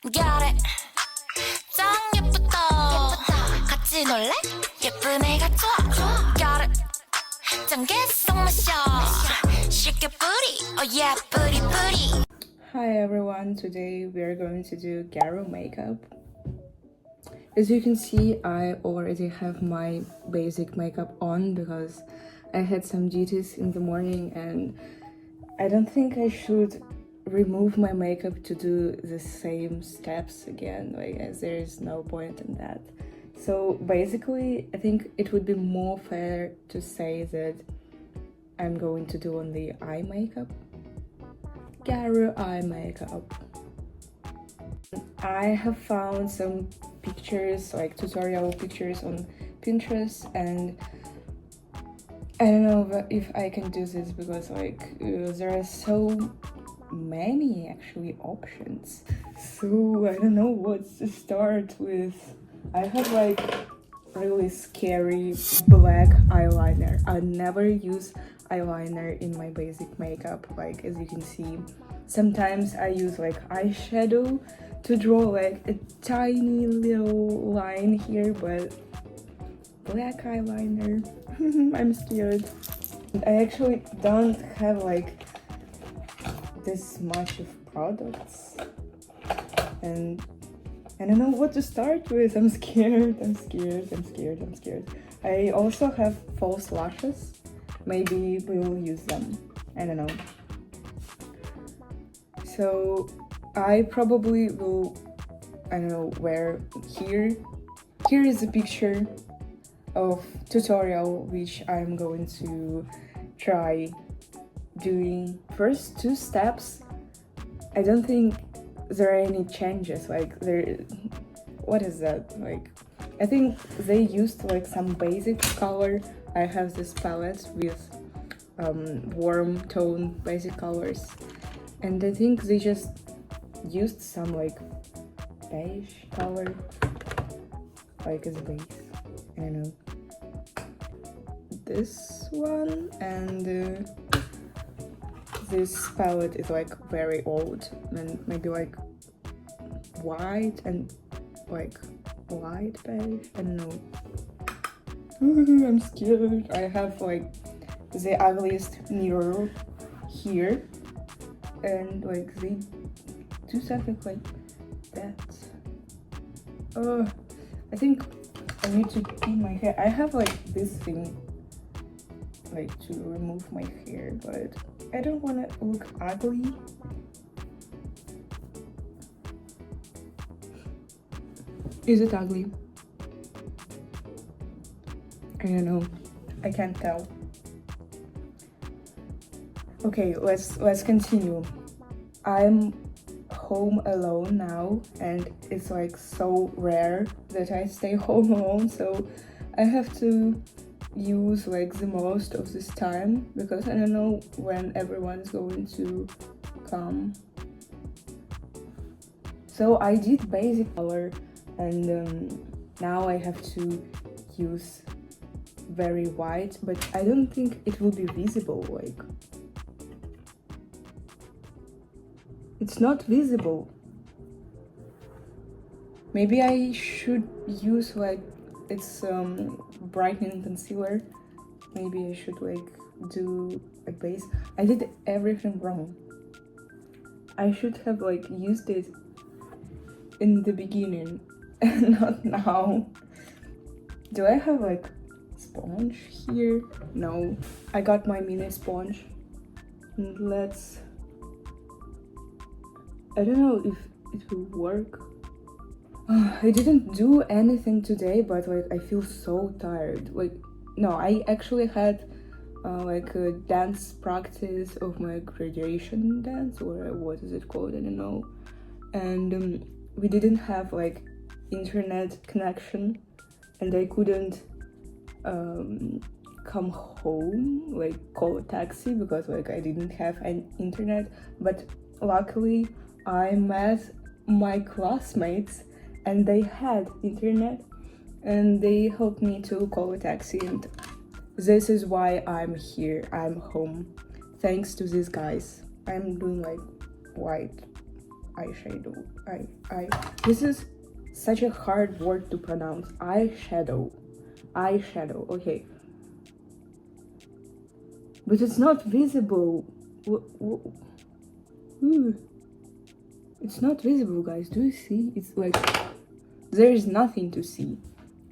Got it. 짱 예쁘다. 같이 놀래? 예쁜 애가 좋아. Got it. 짱 개성 마셔. Shake your booty. Oh yeah, booty booty. Hi everyone, today we are going to do gyaru makeup. As you can see, I already have my basic makeup on because I had some duties in the morning and I don't think I should remove my makeup to do the same steps again, like, as there is no point in that. So basically, I think it would be more fair to say that I'm going to do only eye makeup. Gyaru eye makeup. I have found some pictures, like tutorial pictures on Pinterest, and I don't know if I can do this because there are so many actually options. So I don't know what to start with. I have like really scary black eyeliner. I never use eyeliner in my basic makeup, like as you can see. Sometimes I use like eyeshadow to draw like a tiny little line here, but black eyeliner, I'm scared. I actually don't have like this much of products and I don't know what to start with. I'm scared. I also have false lashes. Maybe we'll use them. I don't know. So I probably will, I don't know, wear here. Here is a picture of tutorial which I'm going to try doing. First two steps, I don't think there are any changes, like what is that, like I think they used like some basic color. I have this palette with warm tone basic colors, and I think they just used some like beige color like as a base. I don't know, this one, and this palette is like very old and maybe like white and like light beige. I don't know. I'm scared. I have like the ugliest mirror here and like they do something like that. I think I need to clean my hair. I have like this thing like to remove my hair, but I don't want to look ugly. Is it ugly? I don't know. I can't tell. Okay, let's continue. I'm home alone now, and it's like so rare that I stay home alone, so I have to use like the most of this time because I don't know when everyone's going to come. So I did basic color, and now I have to use very white, but I don't think it will be visible. Like it's not visible. Maybe I should use like it's brightening concealer. Maybe I should like do a base. I did everything wrong. I should have like used it in the beginning and not now. Do I have like sponge here? No, I got my mini sponge. And I don't know if it will work. I didn't do anything today, but like I feel so tired. Like no, I actually had like a dance practice of my graduation dance, or what is it called? I don't know. And we didn't have like internet connection, and I couldn't come home, like call a taxi because like I didn't have an internet. But luckily I met my classmates and they had internet and they helped me to call a taxi, and this is why I'm here. I'm home thanks to these guys. I'm doing like white eyeshadow. This is such a hard word to pronounce. Eyeshadow. Okay. But it's not visible. It's not visible, guys. Do you see? It's like there is nothing to see.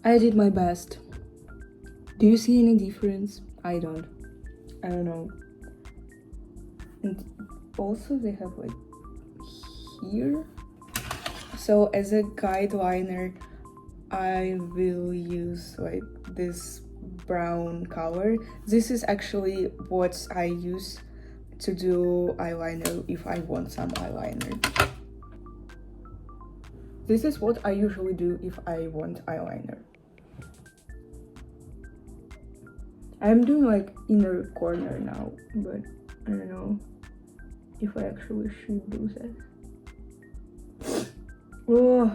I did my best. Do you see any difference? I don't know. And also they have like here. So as a guide liner, I will use like this brown color. This is actually what I use to do eyeliner if I want some eyeliner. This is what I usually do if I want eyeliner. I'm doing like inner corner now, but I don't know if I actually should do that. Oh,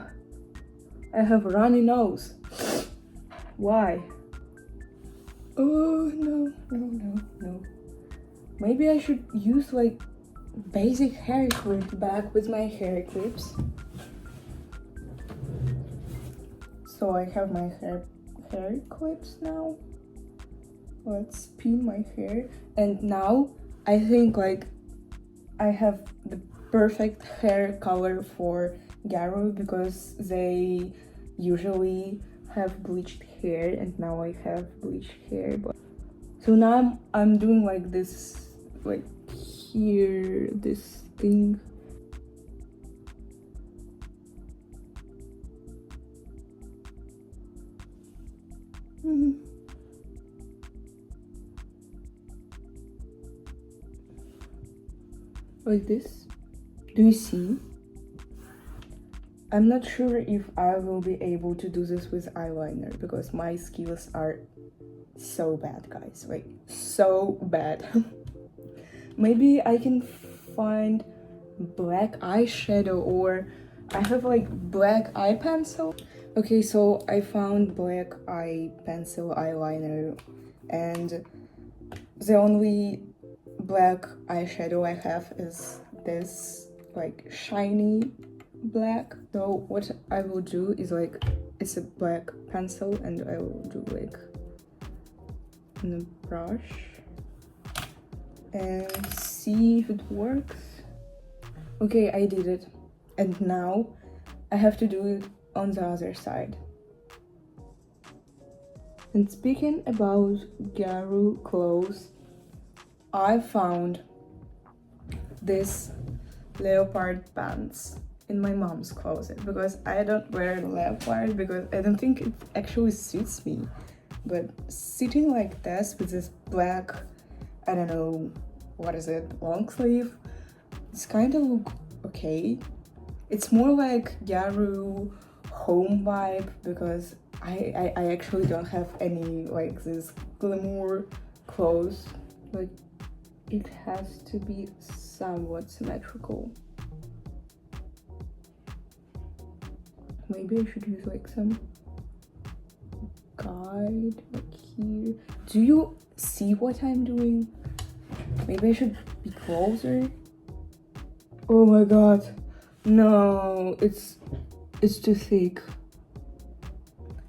I have a runny nose. Why? Oh, no. Maybe I should use like basic hair clip back with my hair clips. So I have my hair clips now. Let's pin my hair. And now I think like I have the perfect hair color for gyaru because they usually have bleached hair and now I have bleached hair. But so now I'm doing like this, like here, this thing. Like this. Do you see? I'm not sure if I will be able to do this with eyeliner because my skills are so bad, guys, like so bad. Maybe I can find black eyeshadow, or I have like black eye pencil. Okay, so I found black eye pencil eyeliner, and the only black eyeshadow I have is this like shiny black. So what I will do is like, it's a black pencil and I will do like in a brush and see if it works. Okay, I did it, and now I have to do it on the other side. And speaking about gyaru clothes, I found this leopard pants in my mom's closet because I don't wear leopard because I don't think it actually suits me. But sitting like this with this black, I don't know, what is it, long sleeve, it's kind of look okay. It's more like gyaru home vibe because I actually don't have any like this glamour clothes. Like, it has to be somewhat symmetrical. Maybe I should use like some guide like here. Do you see what I'm doing? Maybe I should be closer. Oh my god, no, it's too thick.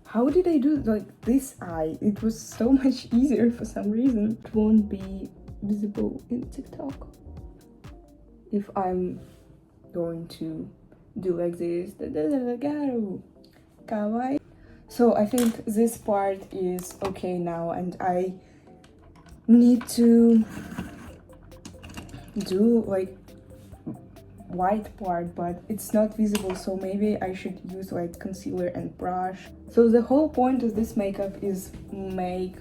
How did I do like this eye? It was so much easier for some reason. It won't be visible in TikTok if I'm going to do like this. Kawaii. So I think this part is okay now, and I need to do like white part, but it's not visible, so maybe I should use like concealer and brush. So the whole point of this makeup is make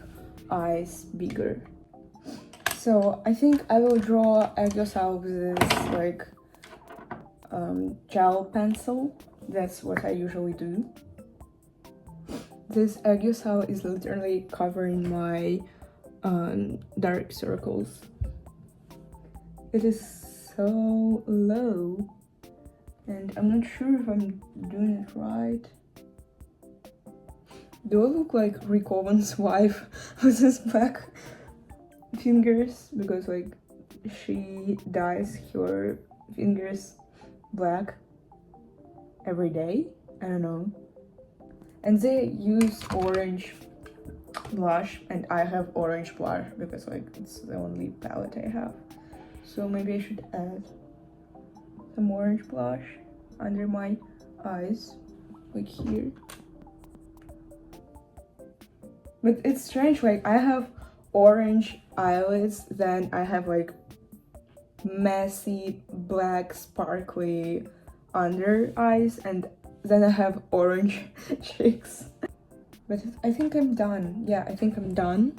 eyes bigger. So I think I will draw Aegosal with this like gel pencil. That's what I usually do. This Aegosal is literally covering my dark circles. It is so low, and I'm not sure if I'm doing it right. Do I look like Rick Owens' wife with his black fingers? Because like she dyes her fingers black every day. I don't know. And they use orange blush, and I have orange blush because like it's the only palette I have. So maybe I should add some orange blush under my eyes, like here. But it's strange, like I have orange eyelids, then I have like messy black sparkly under eyes, and then I have orange cheeks. But I think I'm done. Yeah, I think I'm done.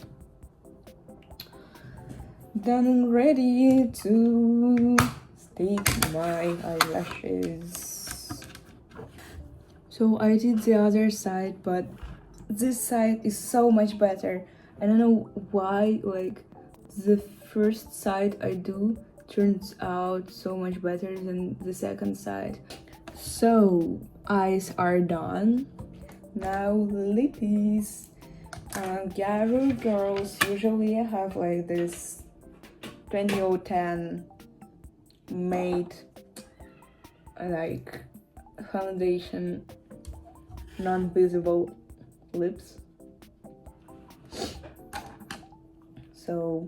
Done and ready to stick my eyelashes. So I did the other side, but this side is so much better. I don't know why, like the first side I do turns out so much better than the second side. So eyes are done. Now lippies. Gyaru girls usually have like this 2010 made like foundation non-visible lips. So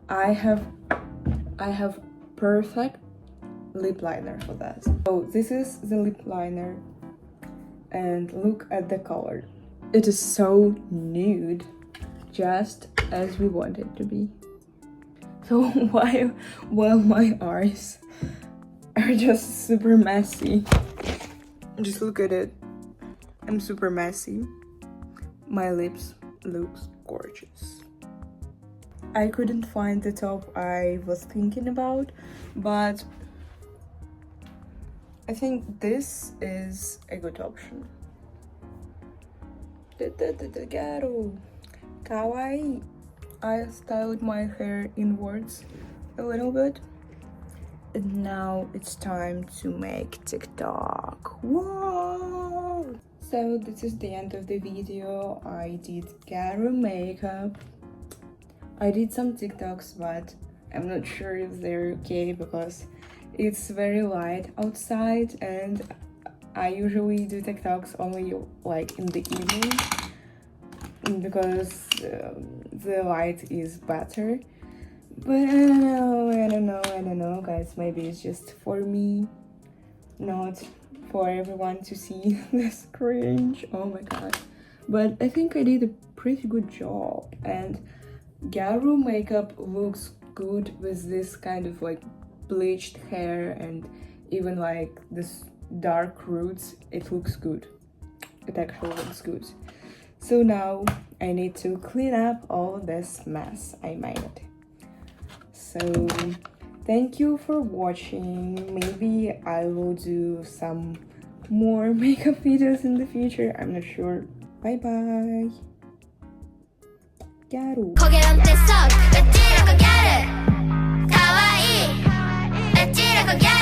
I have perfect lip liner for that. So this is the lip liner, and look at the color. It is so nude, just as we want it to be. So while my eyes are just super messy, just look at it. I'm super messy. My lips looks gorgeous. I couldn't find the top I was thinking about, but I think this is a good option. Gyaru. Kawaii. I styled my hair inwards a little bit. And now it's time to make TikTok. Whoa! So this is the end of the video. I did Gyaru makeup. I did some TikToks, but I'm not sure if they're okay because it's very light outside, and I usually do TikToks only like in the evening because the light is better. But I don't know, guys. Maybe it's just for me, not for everyone to see this cringe. Oh my god. But I think I did a pretty good job, and Gyaru makeup looks good with this kind of like bleached hair and even like this dark roots. It looks good. It actually looks good. So now I need to clean up all this mess I made. So thank you for watching. Maybe I will do some more makeup videos in the future. I'm not sure. Bye bye. Gyaru. 고개 넘대서 왜 찌르고 gyaru 가와이 왜 찌르고 gyaru